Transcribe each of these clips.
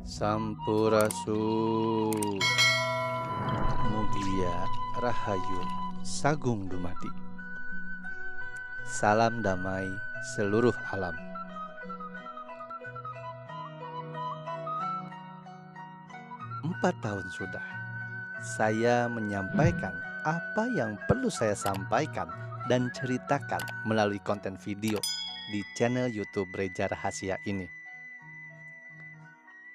Sampurasun, Mugia Rahayu Sagung Dumadi. Salam damai seluruh alam. Empat tahun sudah saya menyampaikan apa yang perlu saya sampaikan dan ceritakan melalui konten video di channel YouTube Reja Rahasia ini.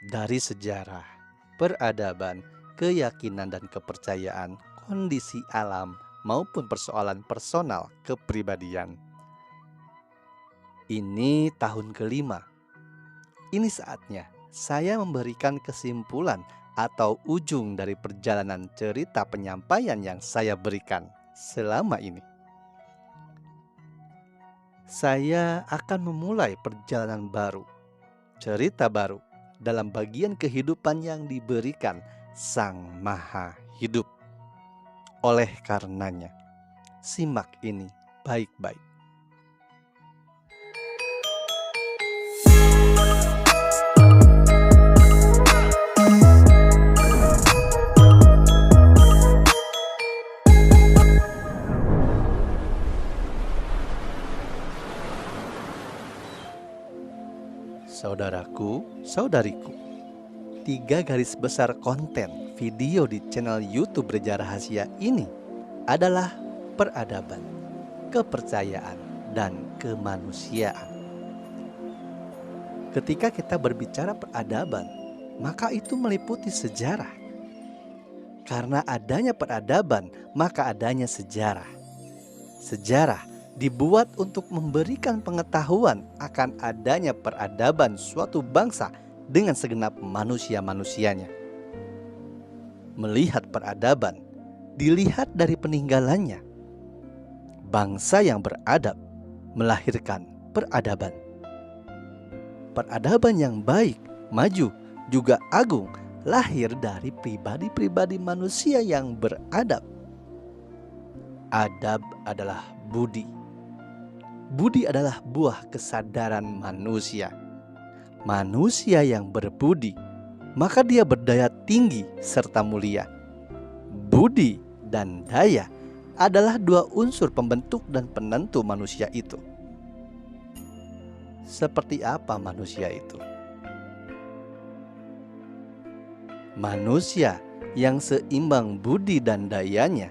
Dari sejarah, peradaban, keyakinan dan kepercayaan, kondisi alam maupun persoalan personal kepribadian. Ini tahun kelima. Ini saatnya saya memberikan kesimpulan atau ujung dari perjalanan cerita penyampaian yang saya berikan selama ini. Saya akan memulai perjalanan baru, cerita baru dalam bagian kehidupan yang diberikan Sang Maha Hidup. Oleh karenanya, simak ini baik-baik. Saudaraku, saudariku, 3 garis besar konten video di channel YouTube Reja Rahasia ini adalah peradaban, kepercayaan, dan kemanusiaan. Ketika kita berbicara peradaban, maka itu meliputi sejarah. Karena adanya peradaban, maka adanya sejarah. Sejarah dibuat untuk memberikan pengetahuan akan adanya peradaban suatu bangsa dengan segenap manusia-manusianya. Melihat peradaban, dilihat dari peninggalannya. Bangsa yang beradab melahirkan peradaban. Peradaban yang baik, maju, juga agung lahir dari pribadi-pribadi manusia yang beradab. Adab adalah budi. Budi adalah buah kesadaran manusia. Manusia yang berbudi, maka dia berdaya tinggi serta mulia. Budi dan daya adalah 2 unsur pembentuk dan penentu manusia itu. Seperti apa manusia itu? Manusia yang seimbang budi dan dayanya,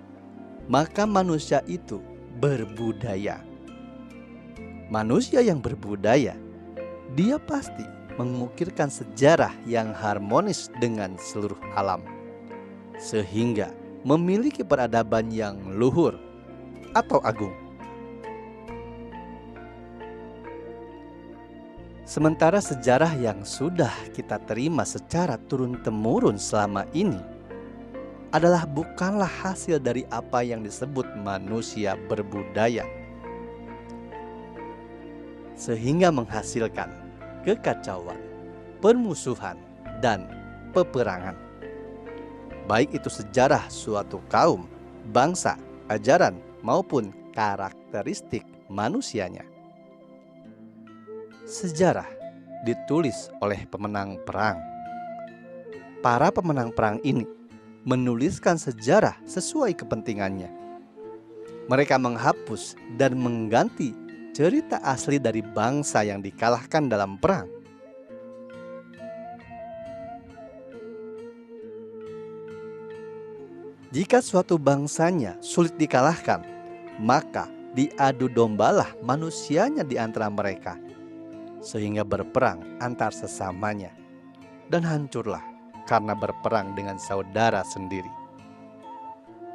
maka manusia itu berbudaya. Manusia yang berbudaya, dia pasti mengukirkan sejarah yang harmonis dengan seluruh alam, sehingga memiliki peradaban yang luhur atau agung. Sementara sejarah yang sudah kita terima secara turun-temurun selama ini adalah bukanlah hasil dari apa yang disebut manusia berbudaya, sehingga menghasilkan kekacauan, permusuhan, dan peperangan. Baik itu sejarah suatu kaum, bangsa, ajaran, maupun karakteristik manusianya. Sejarah ditulis oleh pemenang perang. Para pemenang perang ini menuliskan sejarah sesuai kepentingannya. Mereka menghapus dan mengganti cerita asli dari bangsa yang dikalahkan dalam perang. Jika suatu bangsanya sulit dikalahkan, maka diadu dombalah manusianya di antara mereka, sehingga berperang antar sesamanya, dan hancurlah karena berperang dengan saudara sendiri.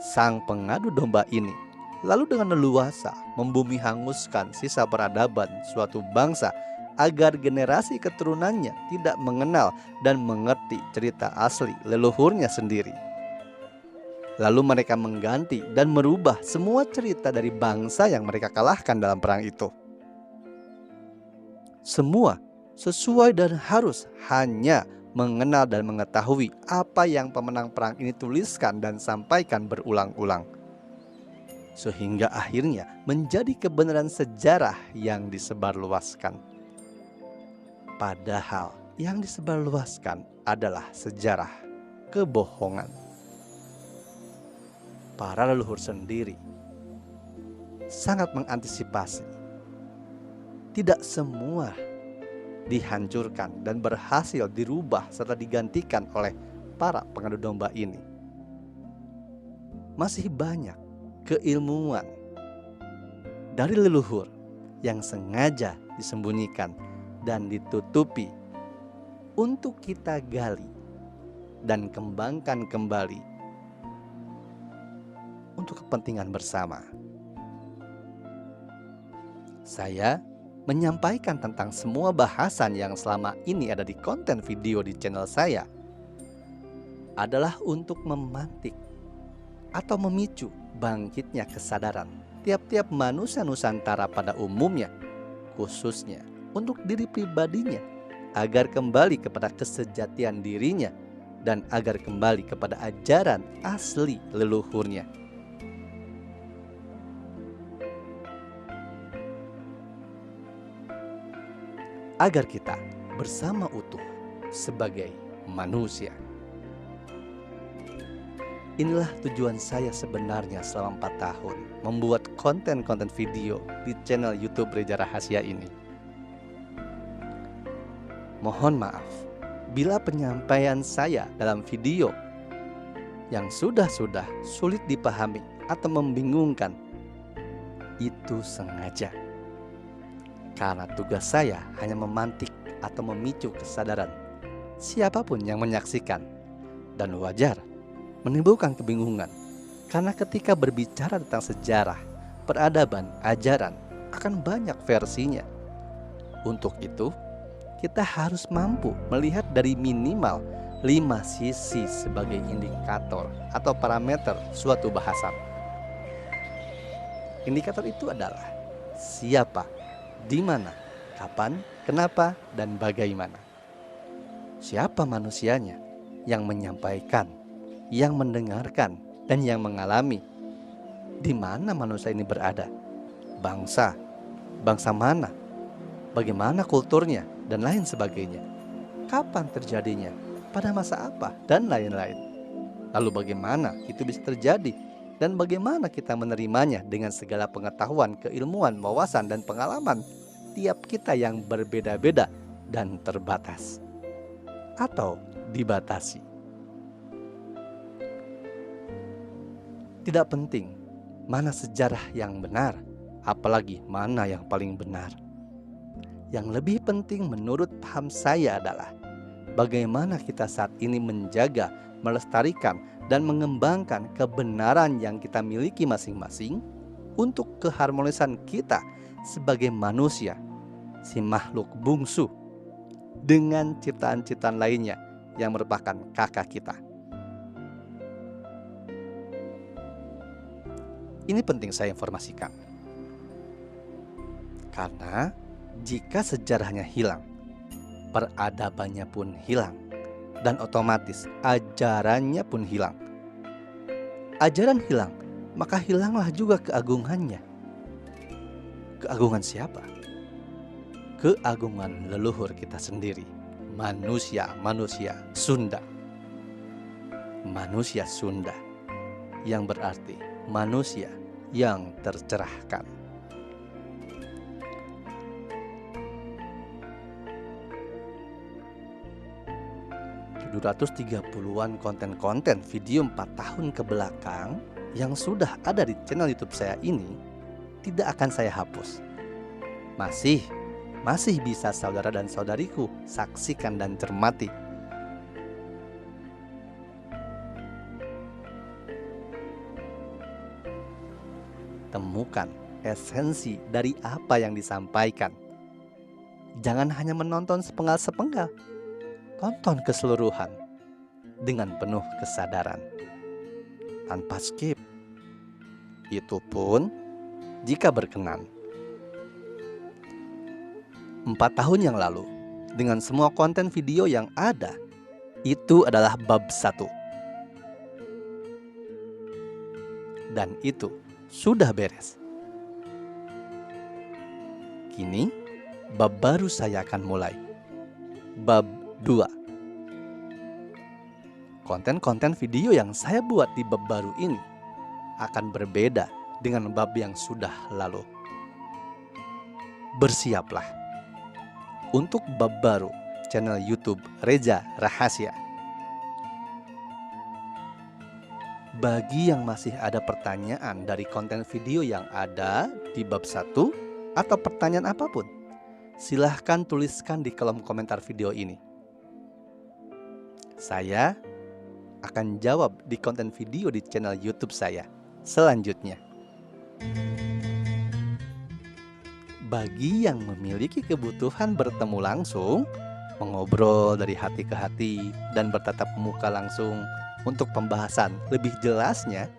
Sang pengadu domba ini lalu dengan leluasa membumi hanguskan sisa peradaban suatu bangsa agar generasi keturunannya tidak mengenal dan mengerti cerita asli leluhurnya sendiri. Lalu mereka mengganti dan merubah semua cerita dari bangsa yang mereka kalahkan dalam perang itu. Semua sesuai dan harus hanya mengenal dan mengetahui apa yang pemenang perang ini tuliskan dan sampaikan berulang-ulang, sehingga akhirnya menjadi kebenaran sejarah yang disebarluaskan. Padahal yang disebarluaskan adalah sejarah kebohongan. Para leluhur sendiri sangat mengantisipasi. Tidak semua dihancurkan dan berhasil dirubah serta digantikan oleh para pengadu domba ini. Masih banyak keilmuan dari leluhur yang sengaja disembunyikan dan ditutupi untuk kita gali dan kembangkan kembali untuk kepentingan bersama. Saya menyampaikan tentang semua bahasan yang selama ini ada di konten video di channel saya adalah untuk memantik atau memicu bangkitnya kesadaran tiap-tiap manusia Nusantara pada umumnya, khususnya untuk diri pribadinya, agar kembali kepada kesejatian dirinya dan agar kembali kepada ajaran asli leluhurnya. Agar kita bersama utuh sebagai manusia. Inilah tujuan saya sebenarnya selama 4 tahun membuat konten-konten video di channel YouTube Reza Rahasia ini. Mohon maaf bila penyampaian saya dalam video yang sudah sulit dipahami atau membingungkan itu sengaja. Karena tugas saya hanya memantik atau memicu kesadaran siapapun yang menyaksikan. Dan wajar menimbulkan kebingungan, karena ketika berbicara tentang sejarah, peradaban, ajaran akan banyak versinya. Untuk itu, kita harus mampu melihat dari minimal 5 sisi sebagai indikator atau parameter suatu bahasan. Indikator itu adalah siapa, di mana, kapan, kenapa, dan bagaimana. Siapa manusianya yang menyampaikan, yang mendengarkan, dan yang mengalami. Di mana manusia ini berada? Bangsa mana? Bagaimana kulturnya, dan lain sebagainya. Kapan terjadinya? Pada masa apa? Dan lain-lain. Lalu bagaimana itu bisa terjadi? Dan bagaimana kita menerimanya dengan segala pengetahuan, keilmuan, wawasan, dan pengalaman tiap kita yang berbeda-beda dan terbatas atau dibatasi. Tidak penting mana sejarah yang benar, apalagi mana yang paling benar. Yang lebih penting menurut paham saya adalah bagaimana kita saat ini menjaga, melestarikan, dan mengembangkan kebenaran yang kita miliki masing-masing untuk keharmonisan kita sebagai manusia, si makhluk bungsu, dengan ciptaan-ciptaan lainnya yang merupakan kakak kita. Ini penting saya informasikan, karena jika sejarahnya hilang, peradabannya pun hilang, dan otomatis ajarannya pun hilang. Ajaran hilang, maka hilanglah juga keagungannya. Keagungan siapa? Keagungan leluhur kita sendiri, manusia Sunda. Manusia Sunda, yang berarti manusia yang tercerahkan. 230-an konten-konten video 4 tahun ke belakang yang sudah ada di channel YouTube saya ini tidak akan saya hapus. Masih bisa saudara dan saudariku saksikan dan cermati. Temukan esensi dari apa yang disampaikan. Jangan hanya menonton sepenggal-sepenggal. Tonton keseluruhan dengan penuh kesadaran, tanpa skip. Itu pun jika berkenan. 4 tahun yang lalu, dengan semua konten video yang ada, itu adalah bab 1. Dan itu sudah beres. Kini, bab baru saya akan mulai. Bab 2. Konten-konten video yang saya buat di bab baru ini akan berbeda dengan bab yang sudah lalu. Bersiaplah untuk bab baru channel YouTube Reza Rahasia. Bagi yang masih ada pertanyaan dari konten video yang ada di bab 1 atau pertanyaan apapun, silahkan tuliskan di kolom komentar video ini. Saya akan jawab di konten video di channel YouTube saya selanjutnya. Bagi yang memiliki kebutuhan bertemu langsung, mengobrol dari hati ke hati, dan bertatap muka langsung untuk pembahasan lebih jelasnya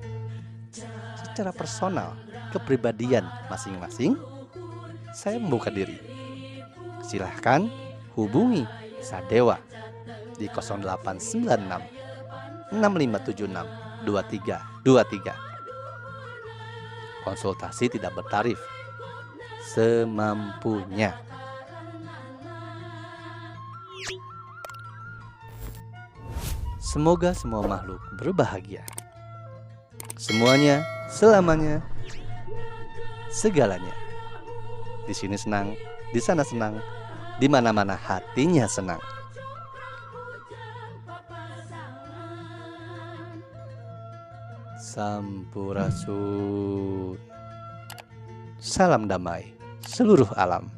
secara personal kepribadian masing-masing, saya membuka diri. Silahkan hubungi Sadewa di 0896 6576 2323. Konsultasi tidak bertarif, semampunya. Semoga semua makhluk berbahagia. Semuanya, selamanya, segalanya. Di sini senang, di sana senang, di mana-mana hatinya senang. Sampurasun. Salam damai seluruh alam.